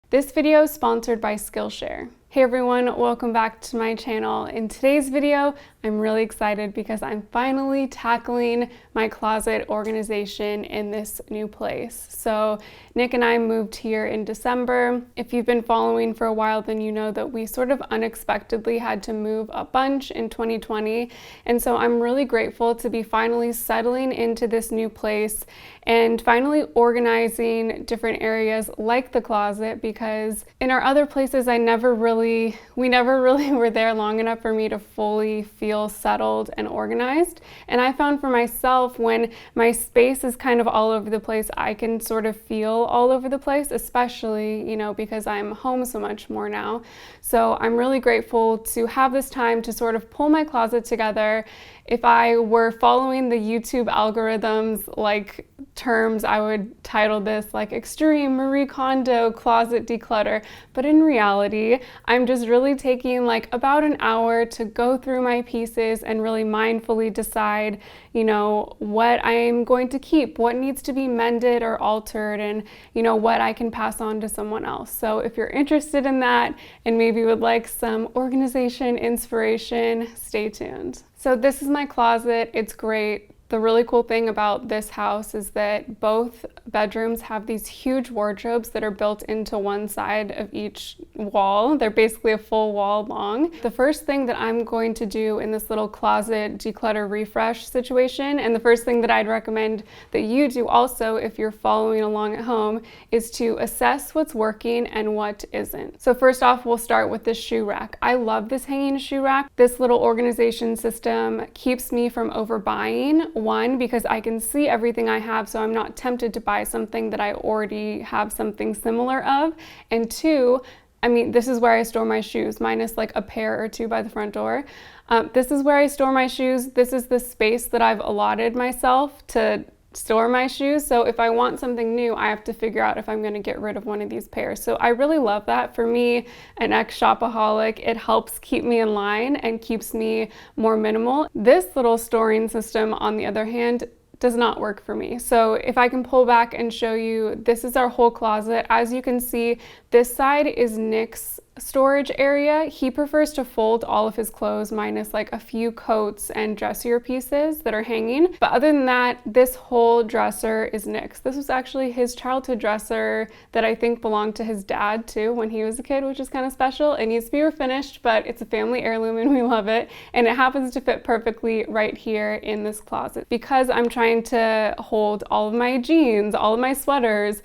This video is sponsored by Skillshare. Hey everyone, welcome back to my channel. In today's video, I'm really excited because I'm finally tackling my closet organization in this new place. So Nick and I moved here in December. If you've been following for a while, then you know that we sort of unexpectedly had to move a bunch in 2020. And so I'm really grateful to be finally settling into this new place and finally organizing different areas like the closet, because in our other places, we never really were there long enough for me to fully feel settled and organized. And I found for myself, when my space is kind of all over the place, I can sort of feel all over the place, especially, because I'm home so much more now. So I'm really grateful to have this time to sort of pull my closet together. If I were following the YouTube algorithms like terms, I would title this like Extreme Marie Kondo Closet Declutter. But in reality, I'm just really taking like about an hour to go through my pieces and really mindfully decide, what I'm going to keep, what needs to be mended or altered, and, what I can pass on to someone else. So if you're interested in that and maybe would like some organization inspiration, stay tuned. So this is my closet. It's great. The really cool thing about this house is that both bedrooms have these huge wardrobes that are built into one side of each wall. They're basically a full wall long. The first thing that I'm going to do in this little closet declutter refresh situation, and the first thing that I'd recommend that you do also if you're following along at home, is to assess what's working and what isn't. So first off, we'll start with this shoe rack. I love this hanging shoe rack. This little organization system keeps me from overbuying. One, because I can see everything I have, so I'm not tempted to buy something that I already have something similar of. And two, this is where I store my shoes, minus like a pair or two by the front door. This is where I store my shoes. This is the space that I've allotted myself to store my shoes. So if I want something new, I have to figure out if I'm going to get rid of one of these pairs. So I really love that. For me, an ex-shopaholic, it helps keep me in line and keeps me more minimal. This little storing system, on the other hand, does not work for me. So if I can pull back and show you, this is our whole closet. As you can see, this side is Nick's storage area. He prefers to fold all of his clothes minus like a few coats and dressier pieces that are hanging. But other than that, this whole dresser is Nick's. This was actually his childhood dresser that I think belonged to his dad too when he was a kid, which is kind of special. It needs to be refinished, but it's a family heirloom and we love it. And it happens to fit perfectly right here in this closet. Because I'm trying to hold all of my jeans, all of my sweaters,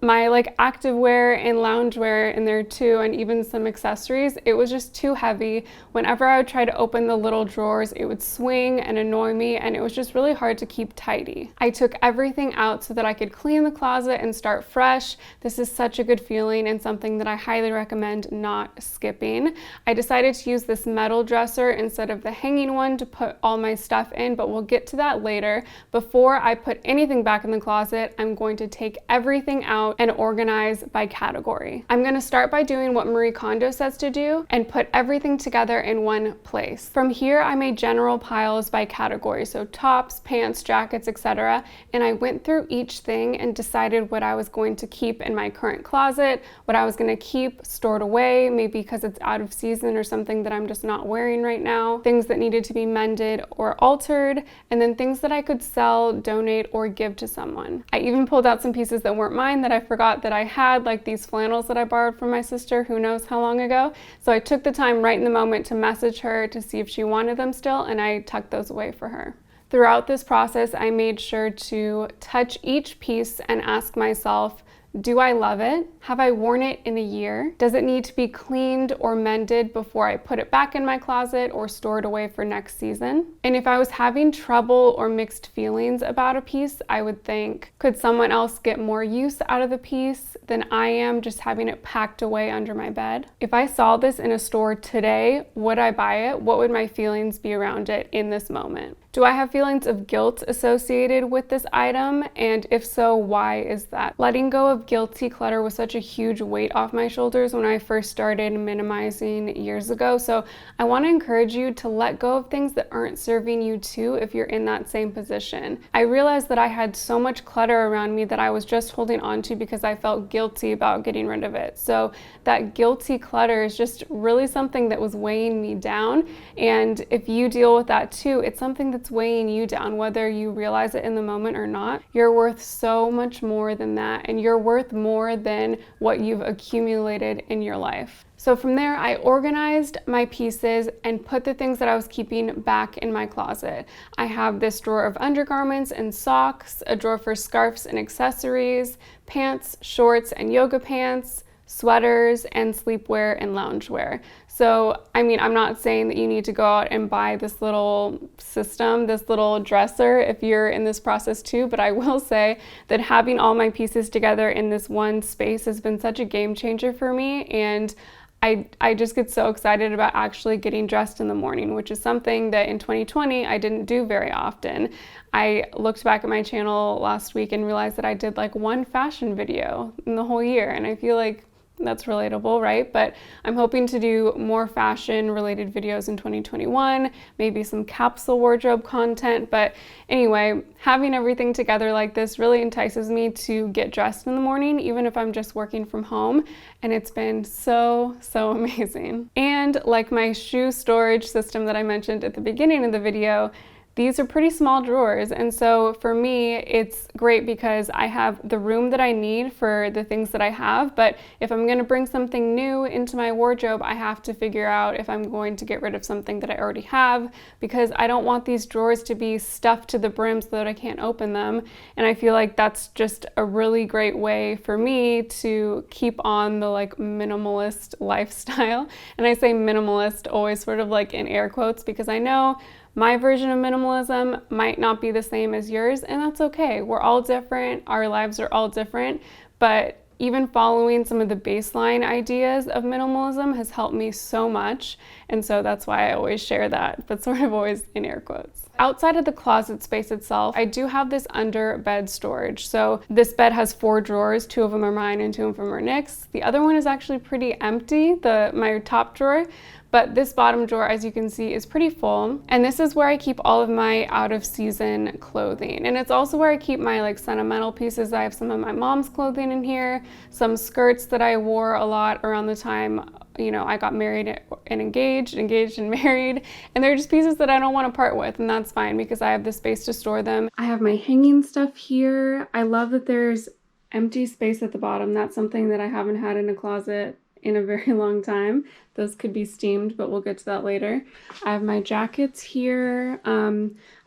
my like activewear and loungewear in there too, and even some accessories, it was just too heavy. Whenever I would try to open the little drawers, it would swing and annoy me, and it was just really hard to keep tidy. I took everything out so that I could clean the closet and start fresh. This is such a good feeling and something that I highly recommend not skipping. I decided to use this metal dresser instead of the hanging one to put all my stuff in, but we'll get to that later. Before I put anything back in the closet, I'm going to take everything out and organize by category. I'm going to start by doing what Marie Kondo says to do and put everything together in one place. From here, I made general piles by category, so tops, pants, jackets, etc. And I went through each thing and decided what I was going to keep in my current closet, what I was going to keep stored away, maybe because it's out of season or something that I'm just not wearing right now, things that needed to be mended or altered, and then things that I could sell, donate, or give to someone. I even pulled out some pieces that weren't mine that I forgot that I had, like these flannels that I borrowed from my sister, who knows how long ago. So I took the time right in the moment to message her to see if she wanted them still, and I tucked those away for her. Throughout this process, I made sure to touch each piece and ask myself, do I love it? Have I worn it in a year? Does it need to be cleaned or mended before I put it back in my closet or store it away for next season? And if I was having trouble or mixed feelings about a piece, I would think, could someone else get more use out of the piece than I am just having it packed away under my bed? If I saw this in a store today, would I buy it? What would my feelings be around it in this moment? Do Do I have feelings of guilt associated with this item? And if so, why is that? Letting go of guilty clutter was such a huge weight off my shoulders when I first started minimizing years ago. So I want to encourage you to let go of things that aren't serving you too if you're in that same position. I realized that I had so much clutter around me that I was just holding on to because I felt guilty about getting rid of it. So that guilty clutter is just really something that was weighing me down. And if you deal with that too, it's something that's weighing you down, whether you realize it in the moment or not. You're worth so much more than that, and you're worth more than what you've accumulated in your life. So from there, I organized my pieces and put the things that I was keeping back in my closet. I have this drawer of undergarments and socks, a drawer for scarves and accessories, pants, shorts, and yoga pants, sweaters, and sleepwear and loungewear. So, I mean, I'm not saying that you need to go out and buy this little system, this little dresser if you're in this process too, but I will say that having all my pieces together in this one space has been such a game changer for me, and I just get so excited about actually getting dressed in the morning, which is something that in 2020 I didn't do very often. I looked back at my channel last week and realized that I did like one fashion video in the whole year, and I feel like that's relatable, right? But I'm hoping to do more fashion related videos in 2021, maybe some capsule wardrobe content. But anyway, having everything together like this really entices me to get dressed in the morning, even if I'm just working from home. And it's been so amazing. And like my shoe storage system that I mentioned at the beginning of the video, these are pretty small drawers, and so for me it's great because I have the room that I need for the things that I have, but if I'm going to bring something new into my wardrobe, I have to figure out if I'm going to get rid of something that I already have, because I don't want these drawers to be stuffed to the brim so that I can't open them. And I feel like that's just a really great way for me to keep on the like minimalist lifestyle. And I say minimalist always sort of like in air quotes, because I know my version of minimalism might not be the same as yours, and that's okay. We're all different, our lives are all different, but even following some of the baseline ideas of minimalism has helped me so much, and so that's why I always share that, but sort of always in air quotes. Outside of the closet space itself, I do have this under bed storage. So this bed has 4 drawers, 2 of them are mine and 2 of them are Nick's. The other one is actually pretty empty, my top drawer. But this bottom drawer, as you can see, is pretty full. And this is where I keep all of my out of season clothing. And it's also where I keep my like sentimental pieces. I have some of my mom's clothing in here, some skirts that I wore a lot around the time, you know, I got married and engaged and married. And they're just pieces that I don't want to part with, and that's fine because I have the space to store them. I have my hanging stuff here. I love that there's empty space at the bottom. That's something that I haven't had in a closet in a very long time. Those could be steamed, but we'll get to that later. I have my jackets here.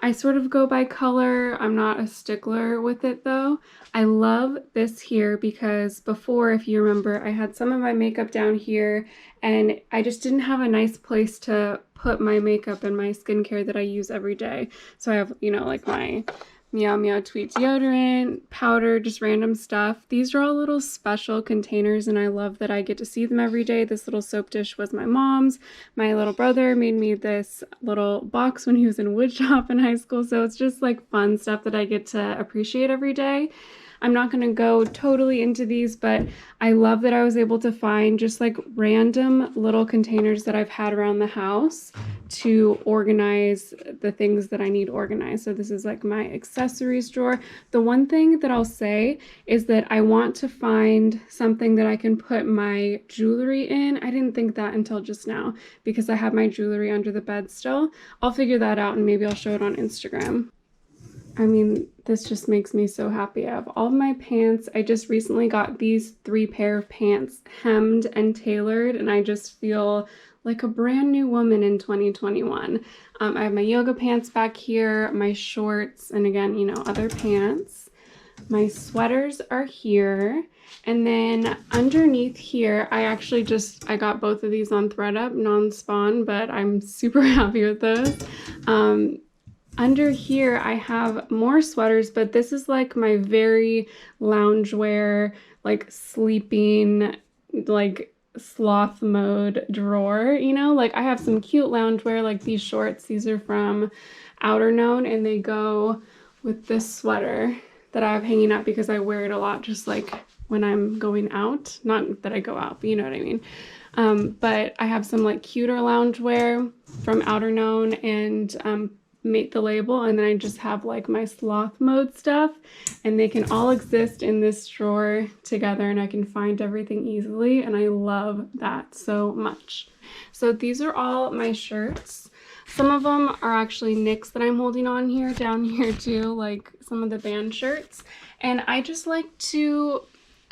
I sort of go by color. I'm not a stickler with it though. I love this here because before, if you remember, I had some of my makeup down here and I just didn't have a nice place to put my makeup and my skincare that I use every day. So I have, you know, like my Meow Meow Tweet deodorant, powder, just random stuff. These are all little special containers and I love that I get to see them every day. This little soap dish was my mom's. My little brother made me this little box when he was in woodshop in high school. So it's just like fun stuff that I get to appreciate every day. I'm not going to go totally into these, but I love that I was able to find just like random little containers that I've had around the house to organize the things that I need organized. So this is like my accessories drawer. The one thing that I'll say is that I want to find something that I can put my jewelry in. I didn't think that until just now because I have my jewelry under the bed still. I'll figure that out and maybe I'll show it on Instagram. I mean, this just makes me so happy. I have all of my pants. I just recently got these 3 pair of pants hemmed and tailored, and I just feel like a brand new woman in 2021. I have my yoga pants back here, my shorts, and again, you know, other pants. My sweaters are here. And then underneath here, I got both of these on ThredUP, non-spawn, but I'm super happy with those. Under here, I have more sweaters, but this is like my very loungewear, like sleeping, like sloth mode drawer, you know? Like I have some cute loungewear, like these shorts. These are from outer known, and they go with this sweater that I have hanging up because I wear it a lot, just like when I'm going out. Not that I go out, but you know what I mean. But I have some like cuter loungewear from outer known and Mate the Label, and then I just have like my sloth mode stuff, and they can all exist in this drawer together, and I can find everything easily, and I love that so much. So these are all my shirts. Some of them are actually knits that I'm holding on here, down here too, like some of the band shirts, and I just like to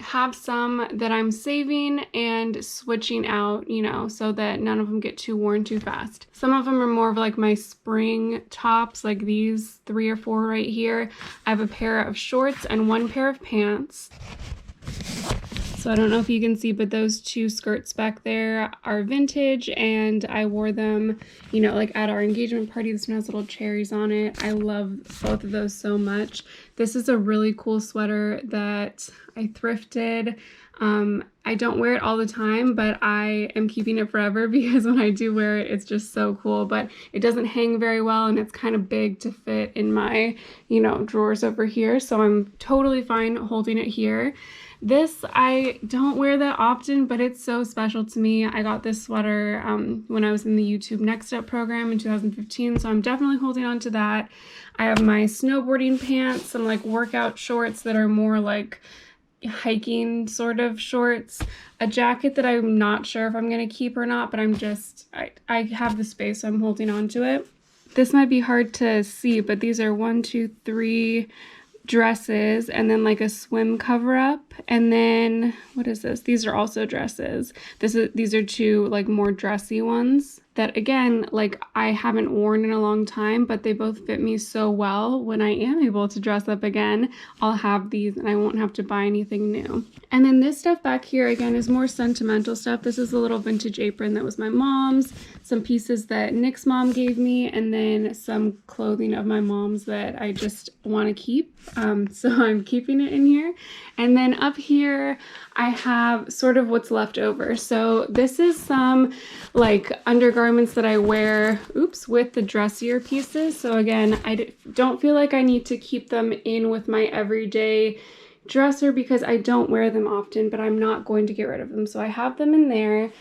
have some that I'm saving and switching out, you know, so that none of them get too worn too fast. Some of them are more of like my spring tops, like these 3 or 4 right here. I have a pair of shorts and 1 pair of pants. So I don't know if you can see, but those 2 skirts back there are vintage, and I wore them, you know, like at our engagement party. This one has little cherries on it. I love both of those so much. This is a really cool sweater that I thrifted. I don't wear it all the time, but I am keeping it forever because when I do wear it, it's just so cool. But it doesn't hang very well, and it's kind of big to fit in my, you know, drawers over here. So I'm totally fine holding it here. This I don't wear that often, but it's so special to me. I got this sweater when I was in the YouTube Next Up program in 2015, so I'm definitely holding on to that. I have my snowboarding pants, some like workout shorts that are more like hiking sort of shorts, a jacket that I'm not sure if I'm going to keep or not, but I have the space, so I'm holding on to it. This might be hard to see, but these are 1, 2, 3 dresses, and then like a swim cover up, and then what is this? These are also dresses. These are 2 like more dressy ones that again, like I haven't worn in a long time, but they both fit me so well. When I am able to dress up again, I'll have these and I won't have to buy anything new. And then this stuff back here again is more sentimental stuff. This is a little vintage apron that was my mom's, some pieces that Nick's mom gave me, and then some clothing of my mom's that I just want to keep. So I'm keeping it in here. And then up here, I have sort of what's left over. So this is some like undergarments that I wear, with the dressier pieces. So again, I don't feel like I need to keep them in with my everyday dresser because I don't wear them often, but I'm not going to get rid of them. So I have them in there.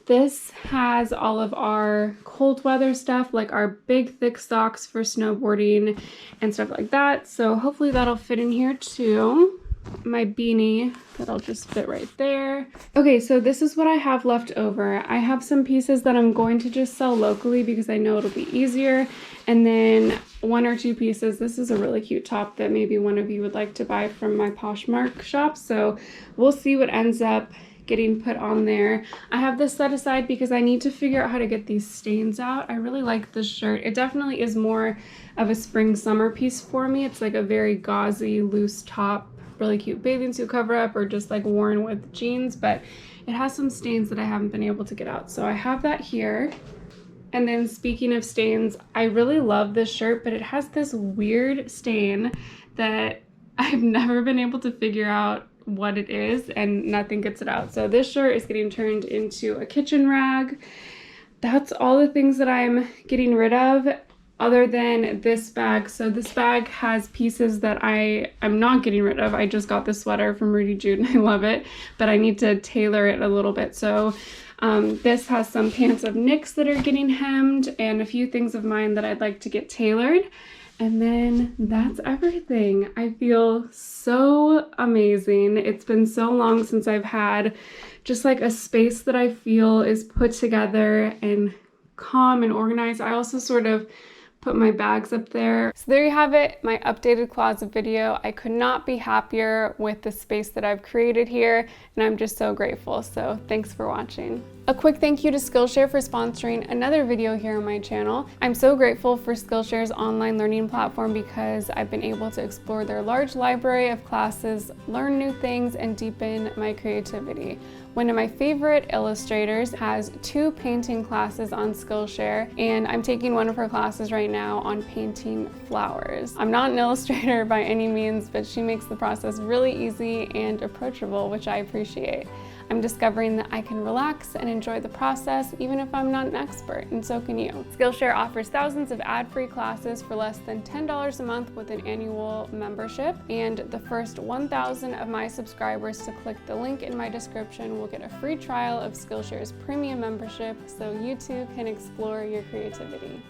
This has all of our cold weather stuff, like our big thick socks for snowboarding and stuff like that. So hopefully that'll fit in here too. My beanie, that'll just fit right there. Okay, so this is what I have left over. I have some pieces that I'm going to just sell locally because I know it'll be easier. And then 1 or 2 pieces. This is a really cute top that maybe one of you would like to buy from my Poshmark shop. So we'll see what ends up getting put on there. I have this set aside because I need to figure out how to get these stains out. I really like this shirt. It definitely is more of a spring summer piece for me. It's like a very gauzy, loose top, really cute bathing suit cover up, or just like worn with jeans, but it has some stains that I haven't been able to get out. So I have that here. And then speaking of stains, I really love this shirt, but it has this weird stain that I've never been able to figure out what it is, and nothing gets it out. So this shirt is getting turned into a kitchen rag. That's all the things that I'm getting rid of other than this bag. So this bag has pieces that I'm not getting rid of. I just got this sweater from Rudy Jude and I love it, but I need to tailor it a little bit. So this has some pants of Nick's that are getting hemmed and a few things of mine that I'd like to get tailored. And then that's everything. I feel so amazing. It's been so long since I've had just like a space that I feel is put together and calm and organized. I also sort of put my bags up there. So there you have it, my updated closet video. I could not be happier with the space that I've created here, and I'm just so grateful. So thanks for watching. A quick thank you to Skillshare for sponsoring another video here on my channel. I'm so grateful for Skillshare's online learning platform because I've been able to explore their large library of classes, learn new things, and deepen my creativity. One of my favorite illustrators has 2 painting classes on Skillshare, and I'm taking one of her classes right now on painting flowers. I'm not an illustrator by any means, but she makes the process really easy and approachable, which I appreciate. I'm discovering that I can relax and enjoy the process even if I'm not an expert, and so can you. Skillshare offers thousands of ad-free classes for less than $10 a month with an annual membership, and the first 1,000 of my subscribers to click the link in my description will get a free trial of Skillshare's premium membership so you too can explore your creativity.